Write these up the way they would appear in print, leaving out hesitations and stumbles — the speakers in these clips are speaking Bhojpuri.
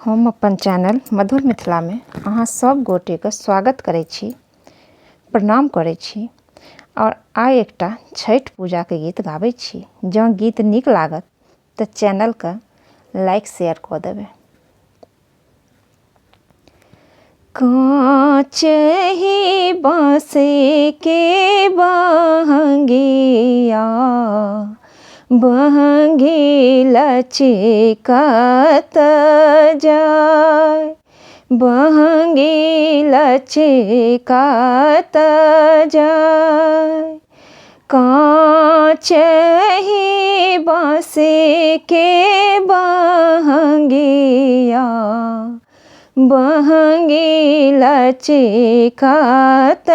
हम अपन चैनल मधुर मिथिला में अहाँ सब गोटे के स्वागत करै छी, प्रणाम करै छी और आइ एकटा छठ पूजा के गीत गाबै छी। जँ गीत नीक लागत तऽ चैनल के लाइक शेयर कऽ देबै। काँचहि बाँस के बहंगिया बहंगी लचकत जाय, बहंगी लचकत जाय। काँचहि बाँस के बहंगिया बहंगी लचकत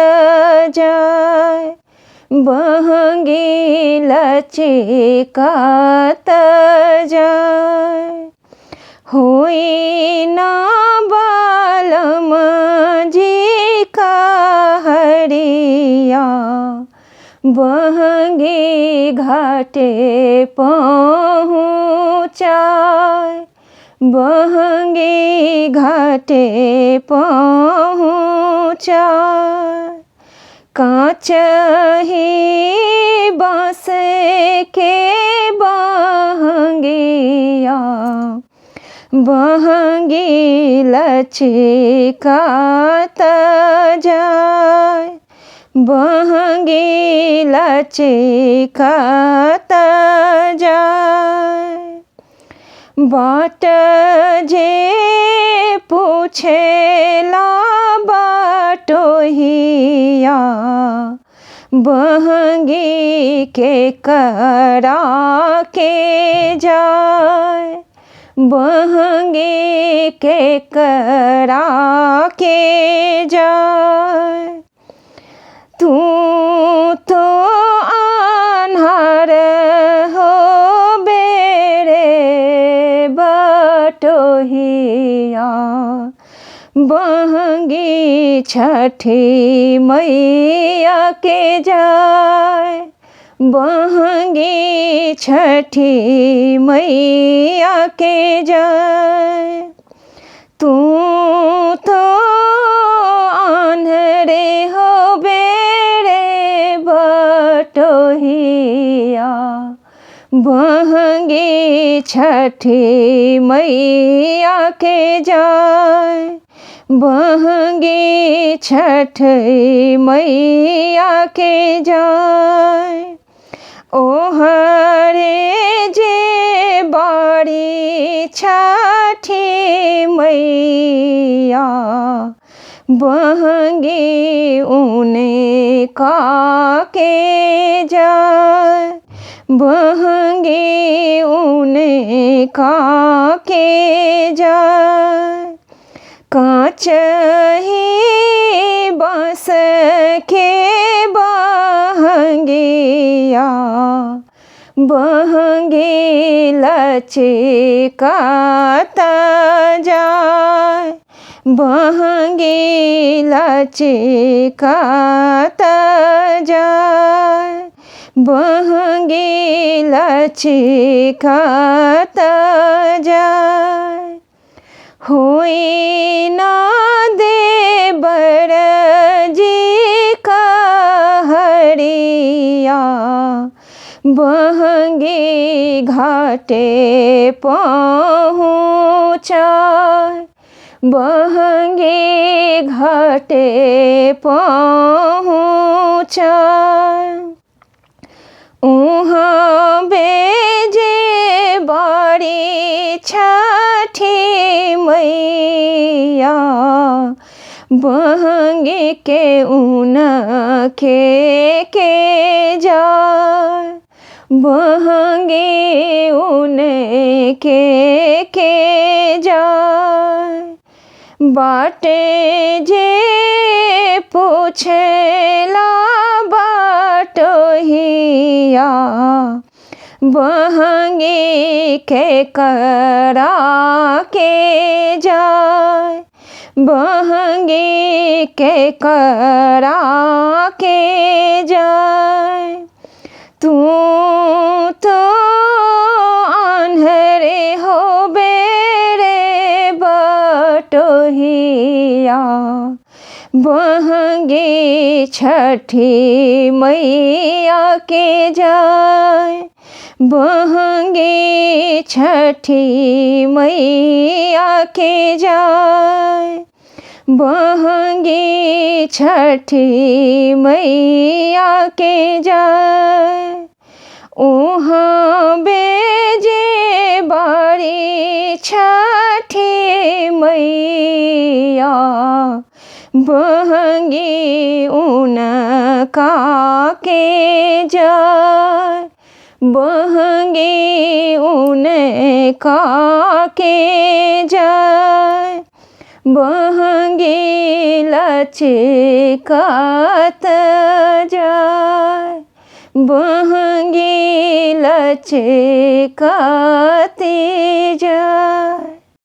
जाय, बहंगी लचकत जाय। होई ना बालम जी कहरिया बहंगी घाटे पहुँचाय, बहंगी घाटे पहुँचाय। काँचहि बाँस के बहंगिया बहंगी लचकत जाय, बहंगी लचकत जाय। बाट जे पूछेला बाटोहिया बहंगी के करा के जाय, बहंगी के करा के जाय। तू तो आन्हर हो बेरे बटोहिया बहंगी छठी मैया के जाय, बहंगी छठी मैया के जाय। तू तो आन्हरे हो बेरे बटोहिया बहंगी छठी मैया के जाय, बहंगी छठी मैया के जाय। ओहरे जे बाड़ी छठी मैया बहंगी उने का के जाय, बहंगी उने का के जाय। काँचहि बाँस के बहंगिया बहंगी लचकत जाय, बहंगी लचकत जाय, बहंगी लचकत जाय। होई ना देवर जी कहरिया बहंगी घाटे पहुँचाय, बहंगी घाटे पहुँचाय। उहाँ बेजे बाड़ी छठी मैया बहंगी के के जाय, बहंगी उने के जाय। बाटे जे पूछेला बाटोहिया बहंगी के करा के जाय, बहंगी के करा के जाय। तू तो आन्हरे हो बेरे बटोहिया बहंगी छठी मैया के जाय, बहंगी छठी मैया के जाय, बहंगी छठी मैया के जाय। उहाँ बेजे बारी छठी मैया, बहंगी उनका के जाय, बहंगी उनका के जाय। बहंगी लचकत जाय, बहंगी लचकत जाय।